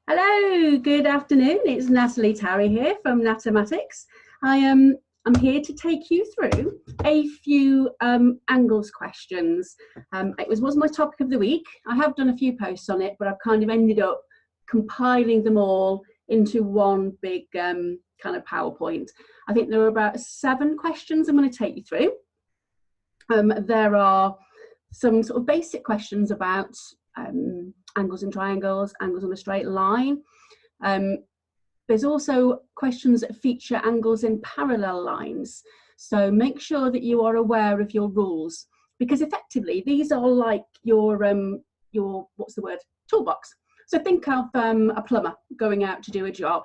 Hello, good afternoon. It's Natalie Tarry here from Natematics. I'm here to take you through a few angles questions. It was my topic of the week. I have done a few posts on it, but I've kind of ended up compiling them all into one big kind of PowerPoint. I think there are about 7 questions I'm going to take you through. There are some sort of basic questions about angles and triangles, angles on a straight line. There's also questions that feature angles in parallel lines. So make sure that you are aware of your rules, because effectively these are like your what's the word, toolbox. So think of a plumber going out to do a job.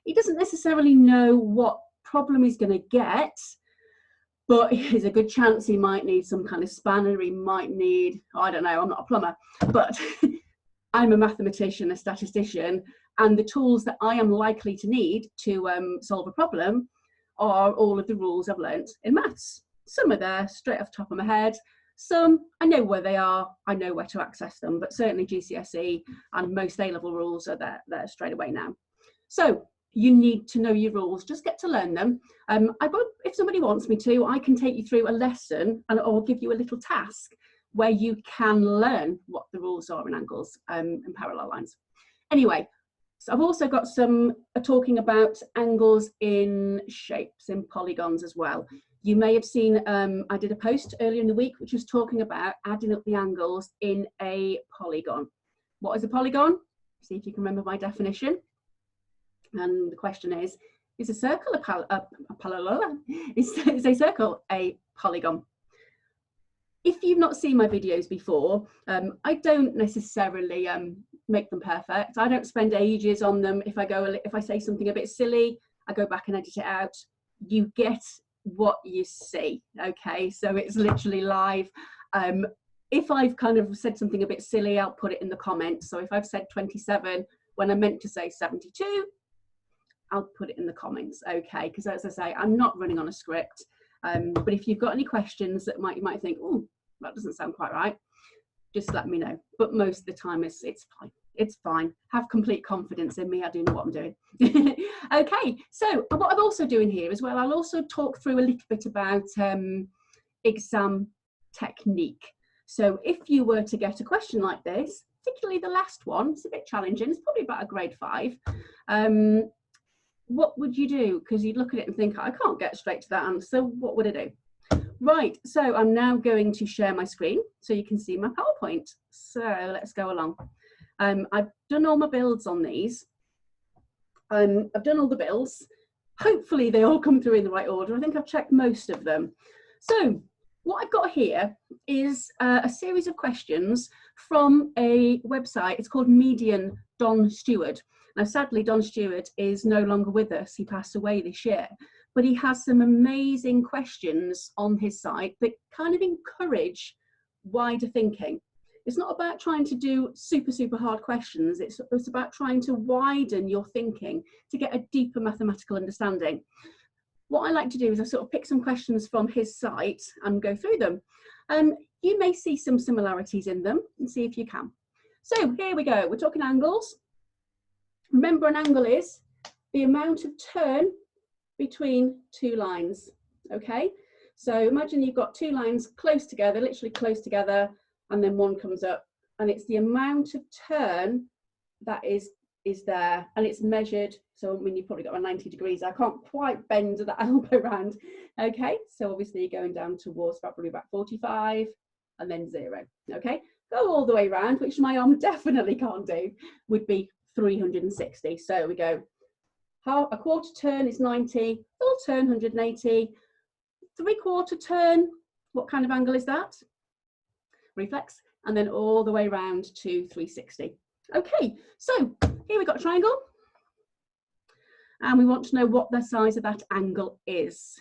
He doesn't necessarily know what problem he's going to get, but there's a good chance he might need some kind of spanner. He might need, I don't know, I'm not a plumber, but I'm a mathematician, a statistician, and the tools that I am likely to need to solve a problem are all of the rules I've learnt in maths. Some are there straight off the top of my head. Some, I know where they are, I know where to access them, but certainly GCSE and most A-level rules are there straight away now. So you need to know your rules, just get to learn them. If somebody wants me to, I can take you through a lesson or give you a little task where you can learn what the rules are in angles and parallel lines. Anyway, so I've also got some talking about angles in shapes, in polygons as well. You may have seen, I did a post earlier in the week which was talking about adding up the angles in a polygon. What is a polygon? See if you can remember my definition. And the question is a circle is a circle a polygon? If you've not seen my videos before, I don't necessarily make them perfect. I don't spend ages on them. If I say something a bit silly, I go back and edit it out. You get what you see, okay? So it's literally live. If I've kind of said something a bit silly, I'll put it in the comments. So if I've said 27 when I meant to say 72, I'll put it in the comments, okay? Because as I say, I'm not running on a script. But if you've got any questions that you might think, oh, that doesn't sound quite right, just let me know. But most of the time it's fine. It's fine. Have complete confidence in me. I do know what I'm doing. Okay, so what I'm also doing here as well, I'll also talk through a little bit about exam technique. So if you were to get a question like this, particularly the last one, it's a bit challenging. It's probably about a grade 5. What would you do? Because you'd look at it and think, I can't get straight to that answer. What would I do? Right, so I'm now going to share my screen so you can see my PowerPoint. So let's go along. I've done all my builds on these. I've done all the builds. Hopefully they all come through in the right order. I think I've checked most of them. So what I've got here is a series of questions from a website. It's called Median Don Stewart. Now, sadly, Don Stewart is no longer with us. He passed away this year, but he has some amazing questions on his site that kind of encourage wider thinking. It's not about trying to do super, super hard questions. It's about trying to widen your thinking to get a deeper mathematical understanding. What I like to do is I sort of pick some questions from his site and go through them. You may see some similarities in them and see if you can. So here we go. We're talking angles. Remember, an angle is the amount of turn between 2 lines, okay? So imagine you've got 2 lines close together, literally close together, and then one comes up, and it's the amount of turn that is there, and it's measured. So I mean, you've probably got a 90 degrees. I can't quite bend that elbow round, okay? So obviously you're going down towards probably about 45, and then 0, okay? Go all the way around, which my arm definitely can't do, would be 360. So we go, a quarter turn is 90, full turn 180, 3/4 turn, what kind of angle is that? Reflex, and then all the way around to 360. Okay, so here we've got a triangle, and we want to know what the size of that angle is.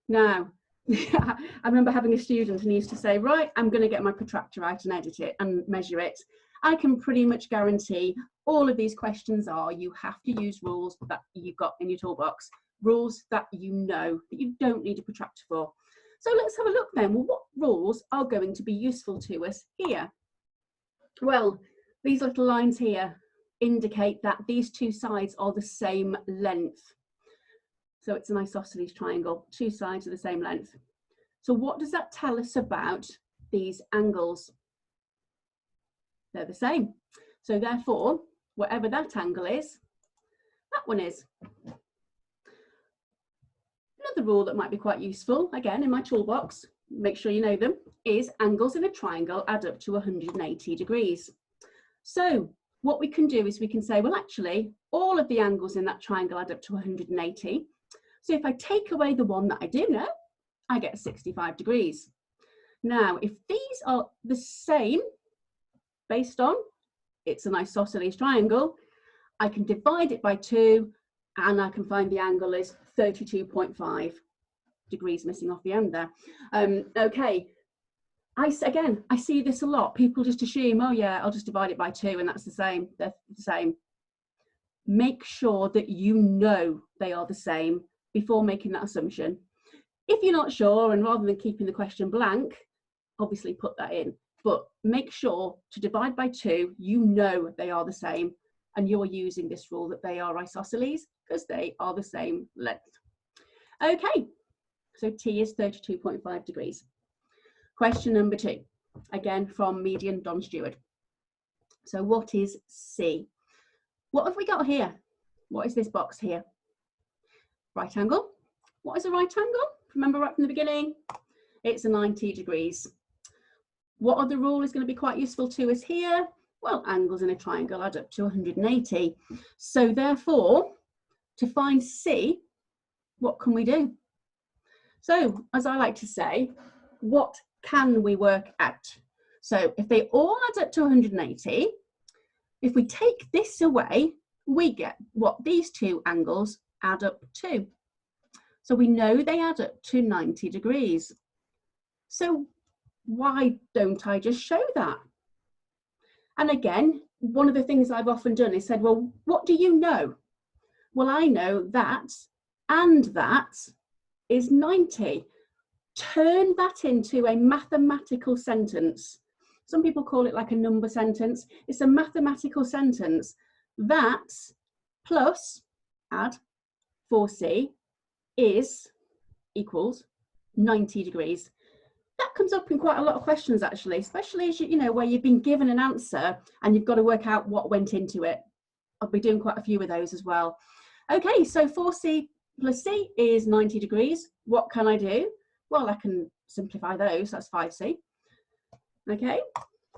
Now, I remember having a student and he used to say, right, I'm going to get my protractor out and edit it and measure it. I can pretty much guarantee all of these questions you have to use rules that you've got in your toolbox, rules that you know, that you don't need a protractor for. So let's have a look then. Well, what rules are going to be useful to us here? Well, these little lines here, indicate that these two sides are the same length. So it's an isosceles triangle, two sides are the same length. So what does that tell us about these angles? They're the same. So therefore, whatever that angle is, that one is. Another rule that might be quite useful, again in my toolbox, make sure you know them, is angles in a triangle add up to 180 degrees. So what we can do is we can say, well, actually, all of the angles in that triangle add up to 180. So if I take away the one that I do know, I get 65 degrees. Now, if these are the same, based on it's an isosceles triangle, I can divide it by 2 and I can find the angle is 32.5 degrees, missing off the end there. Okay, I see this a lot. People just assume, oh yeah, I'll just divide it by 2 and that's the same. They're the same. Make sure that you know they are the same before making that assumption. If you're not sure, and rather than keeping the question blank, obviously put that in. But make sure to divide by 2, you know they are the same, and you're using this rule that they are isosceles because they are the same length. Okay, so T is 32.5 degrees. Question number 2, again from Median Don Stewart. So what is C? What have we got here? What is this box here? Right angle. What is a right angle? Remember right from the beginning? It's a 90 degrees. What other rule is going to be quite useful to us here? Well, angles in a triangle add up to 180. So therefore, to find C, what can we do? So, as I like to say, what can we work out? So if they all add up to 180, if we take this away, we get what these two angles add up to. So we know they add up to 90 degrees. So why don't I just show that? And again, one of the things I've often done is said, well, what do you know? Well, I know that and that is 90. Turn that into a mathematical sentence. Some people call it like a number sentence. It's a mathematical sentence. That plus, add 4C, is equals 90 degrees. That comes up in quite a lot of questions actually, especially as you know, where you've been given an answer and you've got to work out what went into it. I'll be doing quite a few of those as well. Okay, so 4C plus C is 90 degrees. What can I do? Well, I can simplify those, that's 5C. Okay,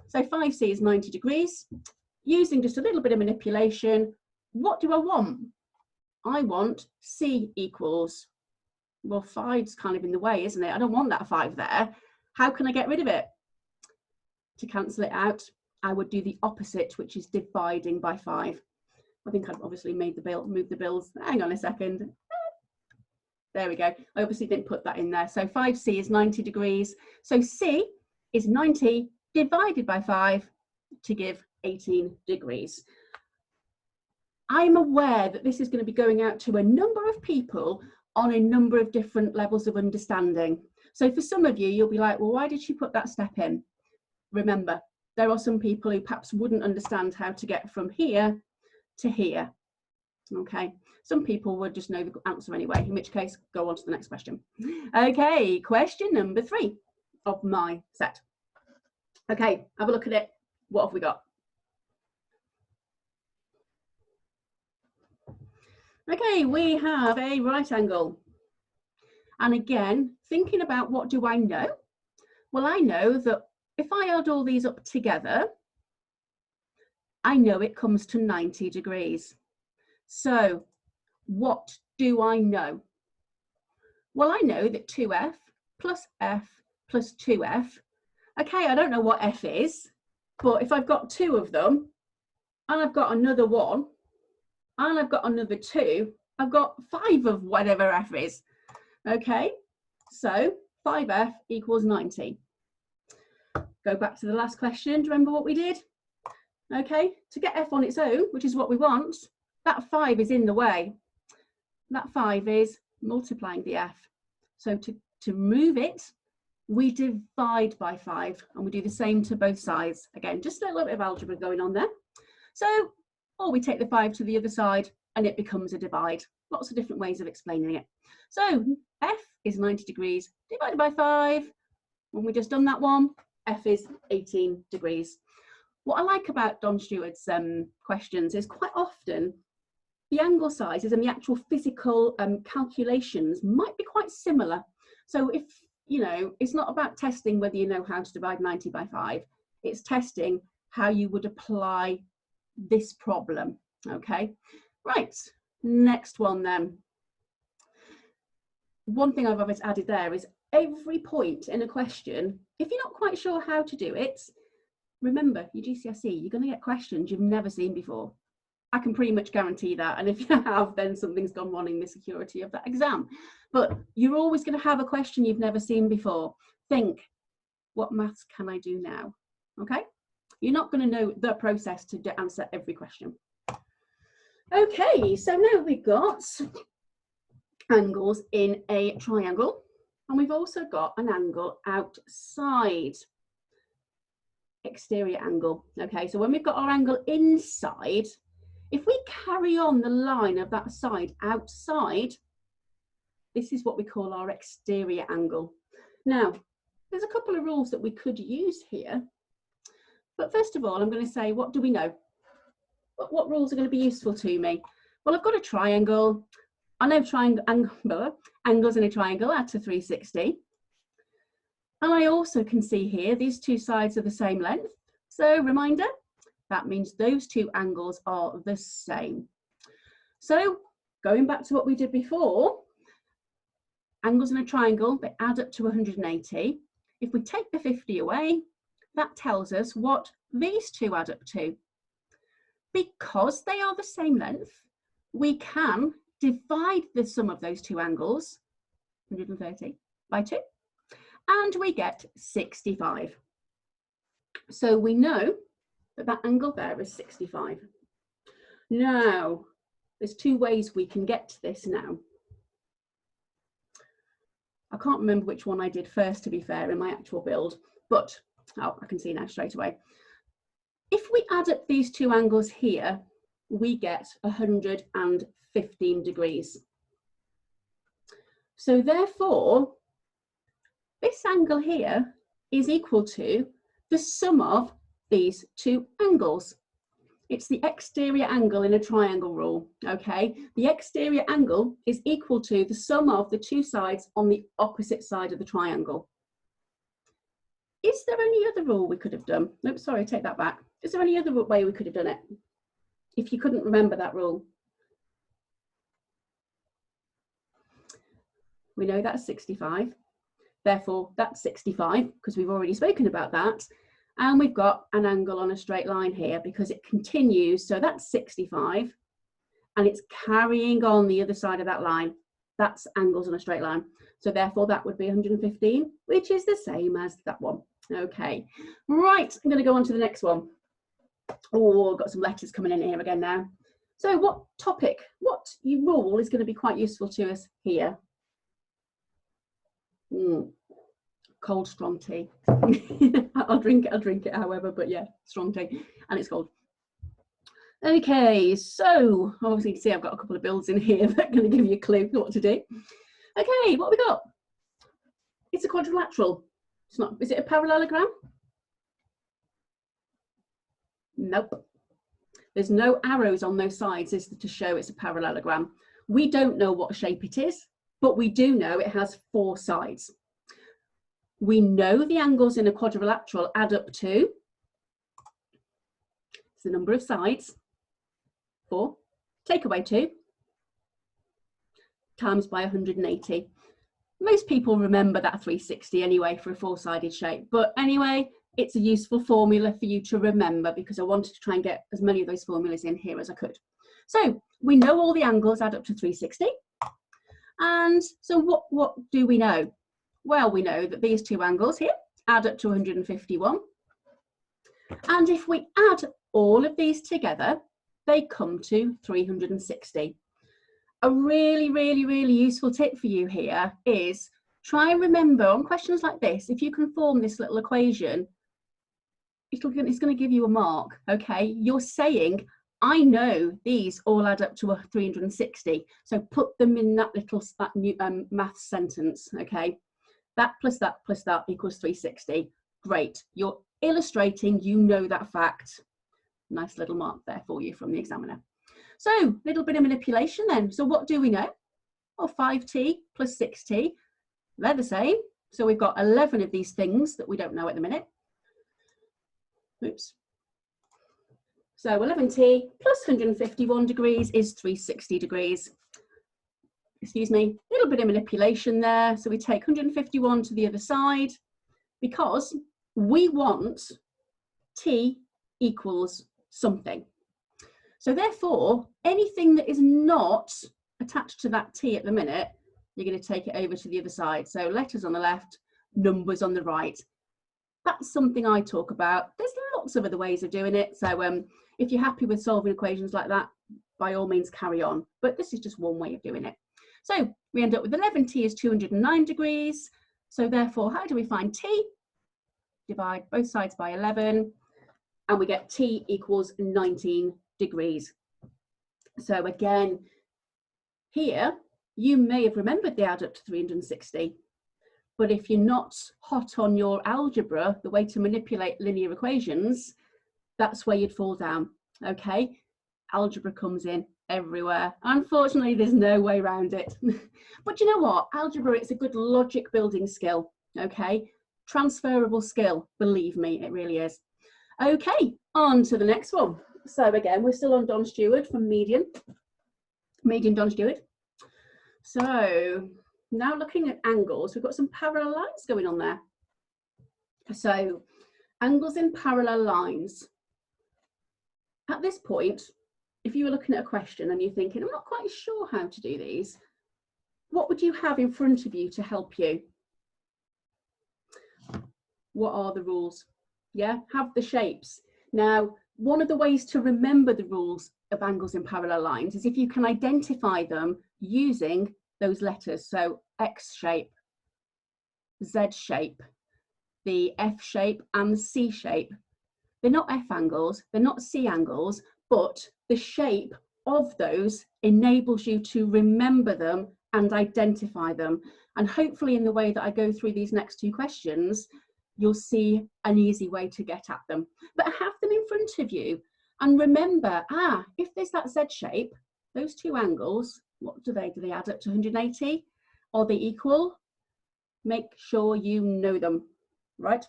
so 5C is 90 degrees. Using just a little bit of manipulation, what do I want? I want C equals, well, 5's kind of in the way, isn't it? I don't want that 5 there. How can I get rid of it? To cancel it out, I would do the opposite, which is dividing by 5. I think I've obviously made the bill, moved the bills. Hang on a second. There we go. I obviously didn't put that in there. So 5C is 90 degrees. So C is 90 divided by 5 to give 18 degrees. I'm aware that this is going to be going out to a number of people on a number of different levels of understanding. So for some of you, you'll be like, well, why did she put that step in? Remember, there are some people who perhaps wouldn't understand how to get from here to here. Okay, some people would just know the answer anyway, in which case, go on to the next question. Okay, question number 3 of my set. Okay, have a look at it. What have we got? Okay, we have a right angle. And again, thinking about what do I know? Well, I know that if I add all these up together, I know it comes to 90 degrees. So what do I know? Well, I know that 2F plus F plus 2F. Okay, I don't know what F is, but if I've got 2 of them, and I've got another 1, and I've got another 2, I've got 5 of whatever F is. Okay, so 5F equals 90. Go back to the last question. Do you remember what we did? Okay, to get F on its own, which is what we want, that 5 is in the way. That 5 is multiplying the F. So to move it, we divide by 5, and we do the same to both sides. Again, just a little bit of algebra going on there. So or we take the 5 to the other side and it becomes a divide. Lots of different ways of explaining it. So F is 90 degrees divided by 5. When we just done that one, F is 18 degrees. What I like about Don Stewart's questions is quite often the angle sizes and the actual physical calculations might be quite similar. So if, you know, it's not about testing whether you know how to divide 90 by 5, it's testing how you would apply this problem, okay? Right, next one then. One thing I've always added there is every point in a question, if you're not quite sure how to do it, remember your GCSE, you're going to get questions you've never seen before. I can pretty much guarantee that, and if you have, then something's gone wrong in the security of that exam. But you're always going to have a question you've never seen before. Think, what maths can I do now? Okay, you're not going to know the process to answer every question. Okay, so now we've got angles in a triangle, and we've also got an angle outside, exterior angle. Okay, so when we've got our angle inside, if we carry on the line of that side outside, this is what we call our exterior angle. Now, there's a couple of rules that we could use here, but first of all, I'm going to say, what do we know? What rules are going to be useful to me? Well, I've got a triangle. I know angles in a triangle add to 360. And I also can see here, these two sides are the same length. So reminder, that means those two angles are the same. So going back to what we did before, angles in a triangle, they add up to 180. If we take the 50 away, that tells us what these two add up to. Because they are the same length, we can divide the sum of those two angles, 130, by 2, and we get 65. So we know that that angle there is 65. Now, there's two ways we can get to this now. I can't remember which one I did first, to be fair, in my actual build, but oh, I can see now straight away. If we add up these two angles here, we get 115 degrees. So therefore, this angle here is equal to the sum of these two angles. It's the exterior angle in a triangle rule, okay? The exterior angle is equal to the sum of the two sides on the opposite side of the triangle. Is there any other rule we could have done? Nope, sorry, take that back. Is there any other way we could have done it if you couldn't remember that rule? We know that's 65. Therefore, that's 65 because we've already spoken about that. And we've got an angle on a straight line here because it continues. So that's 65 and it's carrying on the other side of that line. That's angles on a straight line. So therefore that would be 115, which is the same as that one. Okay, right, I'm going to go on to the next one. Oh, I've got some letters coming in here again now. So what topic, what rule is going to be quite useful to us here? Cold strong tea. I'll drink it however, but yeah, strong tea, and it's cold. Okay, so obviously you can see I've got a couple of builds in here that are going to give you a clue what to do. Okay, what have we got? It's a quadrilateral. It's not, is it a parallelogram? Nope. There's no arrows on those sides to show it's a parallelogram. We don't know what shape it is, but we do know it has 4 sides. We know the angles in a quadrilateral add up to, it's the number of sides, 4, take away 2, times by 180. Most people remember that 360 anyway for a 4-sided shape, but anyway, it's a useful formula for you to remember because I wanted to try and get as many of those formulas in here as I could. So we know all the angles add up to 360. And so what do we know? Well, we know that these two angles here add up to 151. And if we add all of these together, they come to 360. A really, really, really useful tip for you here is try and remember on questions like this, if you can form this little equation, it's going to give you a mark, okay? You're saying, I know these all add up to a 360. So put them in that little new maths sentence, okay? That plus that plus that equals 360. Great. You're illustrating, you know that fact. Nice little mark there for you from the examiner. So a little bit of manipulation then. So what do we know? Well, 5t plus 6t, they're the same. So we've got 11 of these things that we don't know at the minute. Oops. So 11t plus 151 degrees is 360 degrees. Excuse me, a little bit of manipulation there. So we take 151 to the other side because we want t equals something. So therefore, anything that is not attached to that t at the minute, you're going to take it over to the other side. So letters on the left, numbers on the right. That's something I talk about. There's lots of other ways of doing it. So if you're happy with solving equations like that, by all means carry on. But this is just one way of doing it. So we end up with 11t is 209 degrees. So therefore, how do we find t? Divide both sides by 11, and we get t equals 19 degrees. So again, here, you may have remembered they add up to 360. But if you're not hot on your algebra, the way to manipulate linear equations, that's where you'd fall down, okay? Algebra comes in everywhere. Unfortunately, there's no way around it. But you know what? Algebra, it's a good logic building skill, okay? Transferable skill, believe me, it really is. Okay, on to the next one. So again, we're still on Don Stewart from Median Don Stewart. So now looking at angles, we've got some parallel lines going on there. So angles in parallel lines. At this point, if you were looking at a question and you're thinking, I'm not quite sure how to do these, what would you have in front of you to help you? What are the rules? Yeah, have the shapes. Now, one of the ways to remember the rules of angles in parallel lines is if you can identify them using those letters. So X shape, Z shape, the F shape and the C shape. They're not F angles, they're not C angles, but the shape of those enables you to remember them and identify them. And hopefully in the way that I go through these next two questions, you'll see an easy way to get at them. But have them in front of you and remember, if there's that Z shape, those two angles, what do they add up to 180? Are they equal? Make sure you know them, right?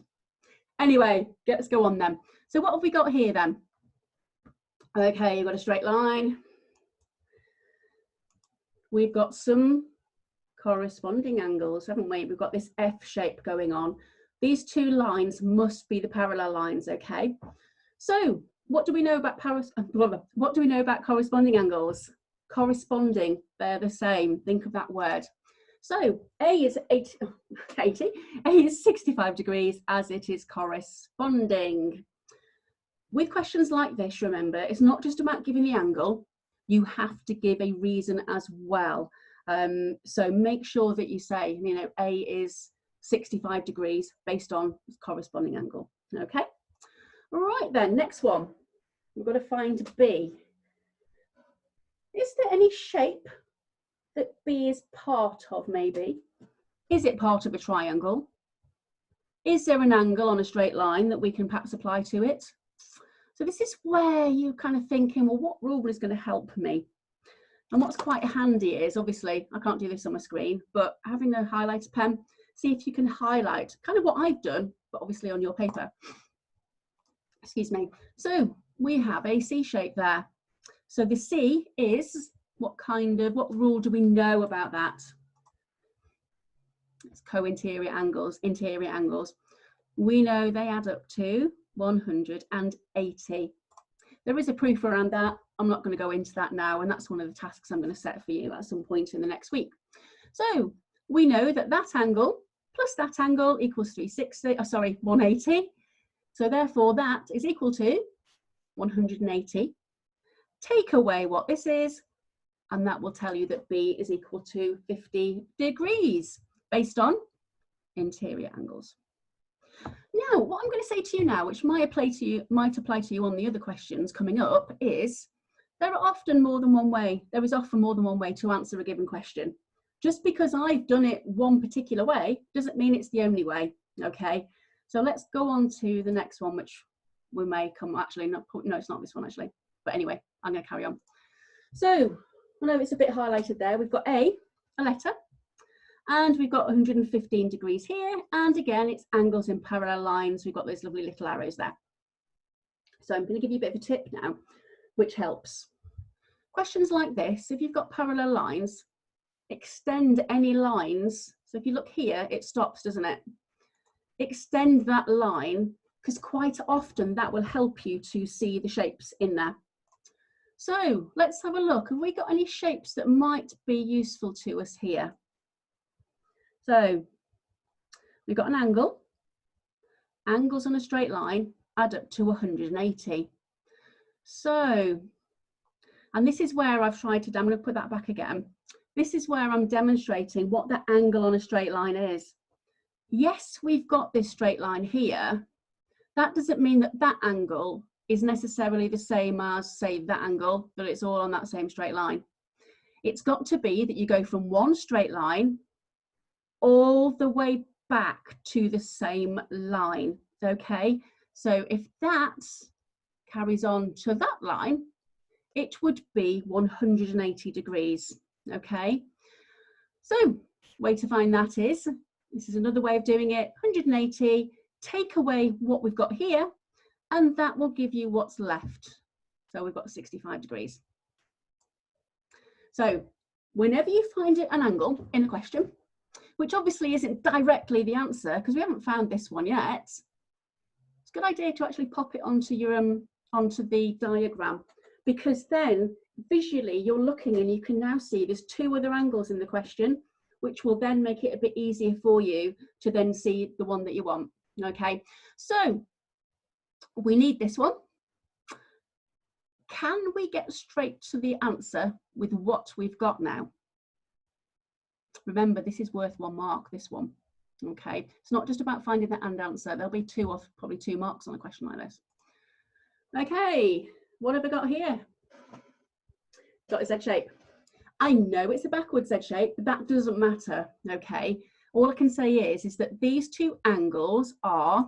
Anyway, let's go on then. So what have we got here then? Okay, you've got a straight line. We've got some corresponding angles, haven't we? We've got this F shape going on. These two lines must be the parallel lines, okay? So what do we know about corresponding angles? Corresponding, they're the same. Think of that word. So A is 80, A is 65 degrees as it is corresponding. With questions like this, remember, it's not just about giving the angle, you have to give a reason as well. So make sure that you say, you know, A is 65 degrees based on corresponding angle, okay? All right then, next one. We've got to find B. Is there any shape that B is part of maybe? Is it part of a triangle? Is there an angle on a straight line that we can perhaps apply to it? So this is where you're kind of thinking, well, what rule is going to help me? And what's quite handy is, obviously, I can't do this on my screen, but having a highlighter pen, see if you can highlight kind of what I've done, but obviously on your paper. Excuse me. So we have a C shape there. So the C is, what rule do we know about that? It's co-interior angles, interior angles. We know they add up to 180. There is a proof around that. I'm not going to go into that now, and that's one of the tasks I'm going to set for you at some point in the next week. So we know that that angle plus that angle equals 180. So therefore that is equal to 180. Take away what this is, and that will tell you that B is equal to 50 degrees based on interior angles. Now, what I'm going to say to you now, which might apply to you on the other questions coming up, is There are often more than one way. There is often more than one way to answer a given question. Just because I've done it one particular way doesn't mean it's the only way, okay? So let's go on to the next one, which we may come, actually, no, it's not this one actually. But anyway, I'm gonna carry on. So, I know it's a bit highlighted there. We've got a letter, and we've got 115 degrees here. And again, it's angles in parallel lines. We've got those lovely little arrows there. So I'm gonna give you a bit of a tip now, which helps. Questions like this, if you've got parallel lines, extend any lines. So if you look here, it stops, doesn't it? Extend that line, because quite often that will help you to see the shapes in there. So let's have a look. Have we got any shapes that might be useful to us here? So we've got an angle. Angles on a straight line add up to 180. So, and this is where I've tried to, I'm going to put that back again. This is where I'm demonstrating what the angle on a straight line is. Yes, we've got this straight line here. That doesn't mean that that angle is necessarily the same as, say, that angle, that it's all on that same straight line. It's got to be that you go from one straight line all the way back to the same line, okay? So if that carries on to that line, it would be 180 degrees, okay? So, way to find that is, this is another way of doing it, 180, take away what we've got here, and that will give you what's left. So we've got 65 degrees. So whenever you find an angle in a question, which obviously isn't directly the answer, because we haven't found this one yet, it's a good idea to actually pop it onto your onto the diagram, because then visually you're looking and you can now see there's two other angles in the question, which will then make it a bit easier for you to then see the one that you want. Okay, so we need this one. Can we get straight to the answer with what we've got now? Remember, this is worth 1 mark, this one. Okay, it's not just about finding the and answer. There'll be probably 2 marks on a question like this. Okay, what have I got here? Got a Z shape. I know it's a backward Z shape, but that doesn't matter, okay? All I can say is that these two angles are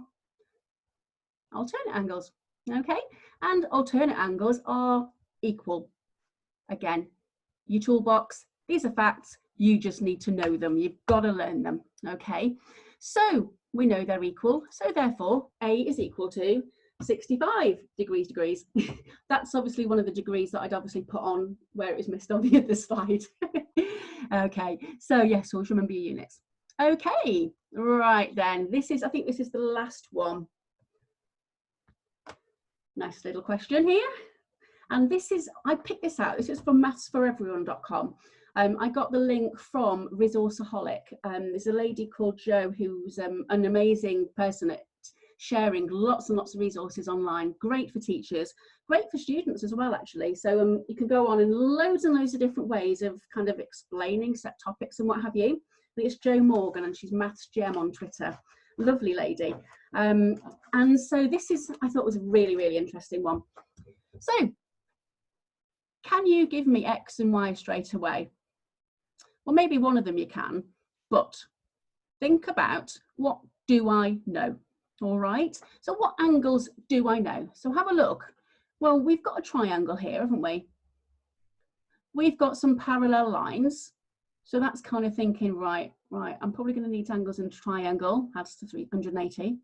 alternate angles, okay? And alternate angles are equal. Again, your toolbox, these are facts, you just need to know them. You've got to learn them, okay? So we know they're equal, so therefore A is equal to 65 degrees. That's obviously one of the degrees that I'd obviously put on where it was missed on the other slide. Okay, so yes, always remember your units. Okay, right then, I think this is the last one. Nice little question here. And this is, I picked this out, this is from mathsforeveryone.com. I got the link from Resourceaholic. There's a lady called Jo who's an amazing person at sharing lots and lots of resources online. Great for teachers, great for students as well, actually. So you can go on in loads and loads of different ways of kind of explaining set topics and what have you. I think it's Jo Morgan, and she's Maths Gem on Twitter. Lovely lady. And so this is, I thought, was a really, really interesting one. So, can you give me X and Y straight away? Well, maybe one of them you can, but think about, what do I know? All right, so what angles do I know? So have a look. Well, we've got a triangle here, haven't we? We've got some parallel lines. So that's kind of thinking, right, I'm probably going to need angles in a triangle. That's to 380.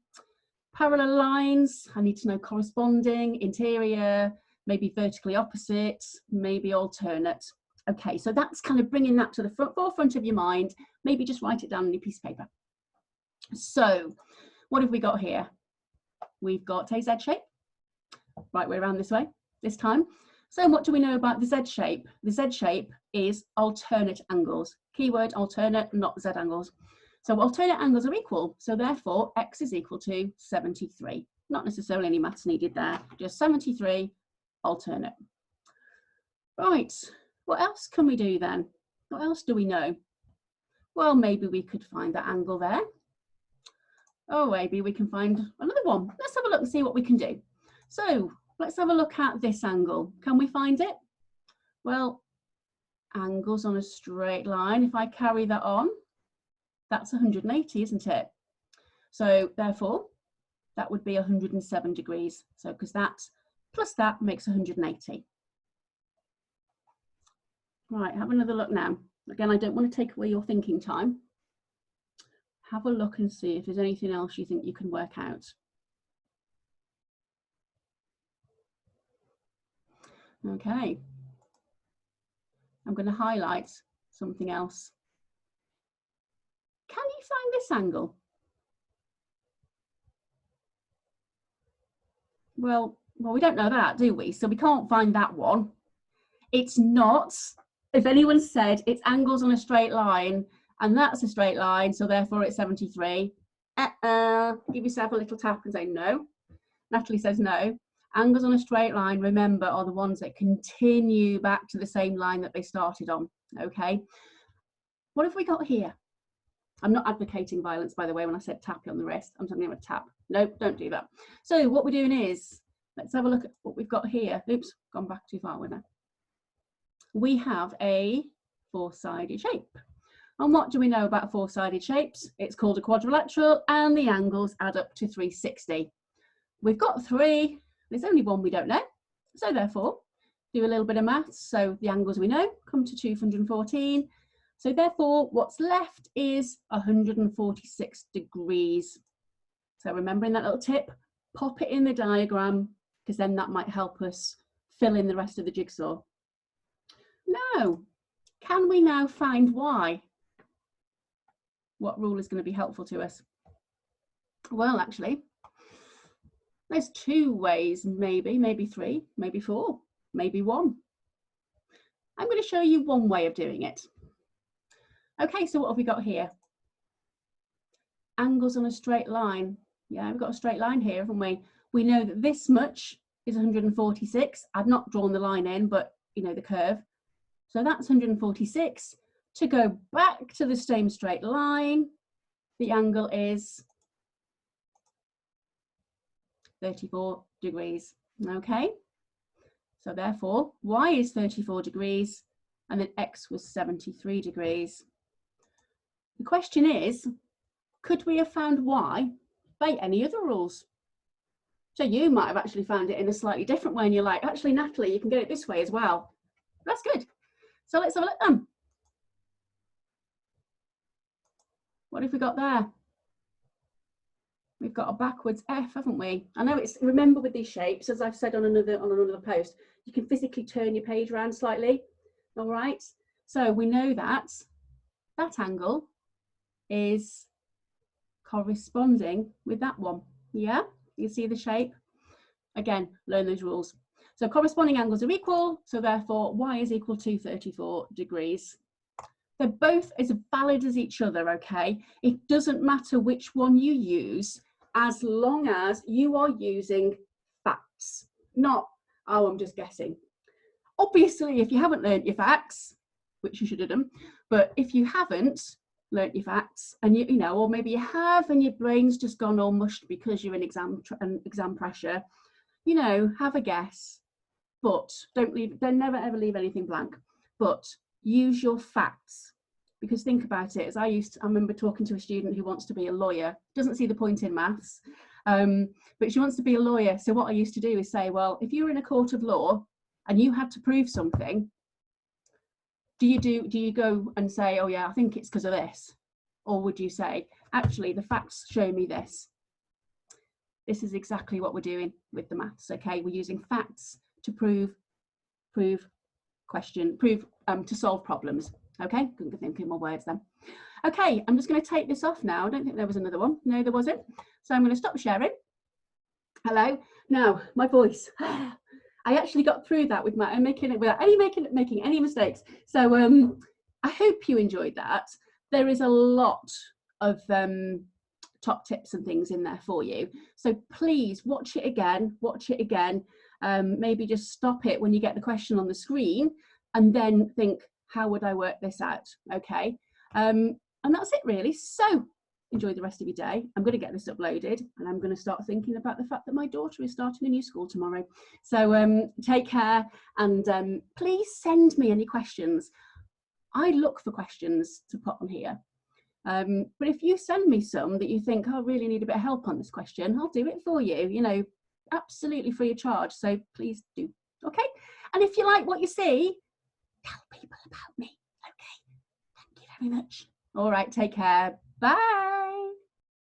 Parallel lines, I need to know corresponding, interior, maybe vertically opposite, maybe alternate. Okay, so that's kind of bringing that to the forefront of your mind. Maybe just write it down on your piece of paper. So what have we got here? We've got a Z shape, right way around this way, this time. So what do we know about the Z shape? The Z shape is alternate angles. Keyword alternate, not Z angles. So alternate angles are equal. So therefore, X is equal to 73. Not necessarily any maths needed there, just 73 alternate. Right, what else can we do then? What else do we know? Well, maybe we could find that angle there. Oh, maybe we can find another one. Let's have a look and see what we can do. So let's have a look at this angle. Can we find it? Well, angles on a straight line, if I carry that on, that's 180, isn't it? So therefore, that would be 107 degrees. So because that plus that makes 180. Right, have another look now. Again, I don't want to take away your thinking time. Have a look and see if there's anything else you think you can work out. Okay. I'm going to highlight something else. Can you find this angle? Well, we don't know that, do we? So we can't find that one. It's not, if anyone said it's angles on a straight line, and that's a straight line, so therefore it's 73. Give yourself a little tap and say no. Natalie says no. Angles on a straight line, remember, are the ones that continue back to the same line that they started on, okay? What have we got here? I'm not advocating violence, by the way, when I said tap on the wrist. I'm talking about tap. Nope, don't do that. So what we're doing is, let's have a look at what we've got here. Oops, gone back too far, wouldn't I? We have a four-sided shape. And what do we know about four-sided shapes? It's called a quadrilateral, and the angles add up to 360. We've got three. There's only one we don't know. So therefore, do a little bit of maths. So the angles we know come to 214. So therefore, what's left is 146 degrees. So remembering that little tip, pop it in the diagram, because then that might help us fill in the rest of the jigsaw. Now, can we now find y? What rule is going to be helpful to us? Well, actually, there's two ways, maybe three, maybe four, maybe one. I'm going to show you one way of doing it. Okay, so what have we got here? Angles on a straight line. Yeah, we've got a straight line here, haven't we? We know that this much is 146. I've not drawn the line in, but you know the curve. So that's 146. To go back to the same straight line, the angle is 34 degrees. Okay, so therefore y is 34 degrees and then x was 73 degrees. The question is, could we have found y by any other rules? So you might have actually found it in a slightly different way and you're like, actually Natalie, you can get it this way as well. That's good. So let's have a look then. What have we got there? We've got a backwards F, haven't we? I know it's, remember with these shapes, as I've said on another post, you can physically turn your page around slightly. All right. So we know that that angle is corresponding with that one. Yeah, you see the shape? Again, learn those rules. So corresponding angles are equal, so therefore y is equal to 34 degrees. They're both as valid as each other, okay? It doesn't matter which one you use, as long as you are using facts, not, oh, I'm just guessing. Obviously, if you haven't learned your facts, which you should have done, but if you haven't learnt your facts, and you know, or maybe you have and your brain's just gone all mushed because you're in exam pressure, you know, have a guess, but don't never ever leave anything blank, but use your facts. Because think about it, as I remember talking to a student who wants to be a lawyer, doesn't see the point in maths, but she wants to be a lawyer. So what I used to do is say, well, if you were in a court of law and you had to prove something, do you go and say, oh yeah, I think it's because of this? Or would you say, actually, the facts show me this? This is exactly what we're doing with the maths, okay? We're using facts to to solve problems, okay? Couldn't think of more words then. Okay, I'm just going to take this off now. I don't think there was another one. No, there wasn't. So I'm going to stop sharing. Hello. Now, my voice. I actually got through that with without making any mistakes. So I hope you enjoyed that. There is a lot of top tips and things in there for you. So please watch it again. Maybe just stop it when you get the question on the screen and then think, how would I work this out? Okay. And that's it really. So enjoy the rest of your day. I'm going to get this uploaded, and I'm going to start thinking about the fact that my daughter is starting a new school tomorrow. So take care, and please send me any questions. I look for questions to put on here. But if you send me some that you think, oh, I really need a bit of help on this question, I'll do it for you, you know, absolutely free of charge. So please do. Okay. And if you like what you see, tell people about me. Okay. Thank you very much. All right. Take care. Bye.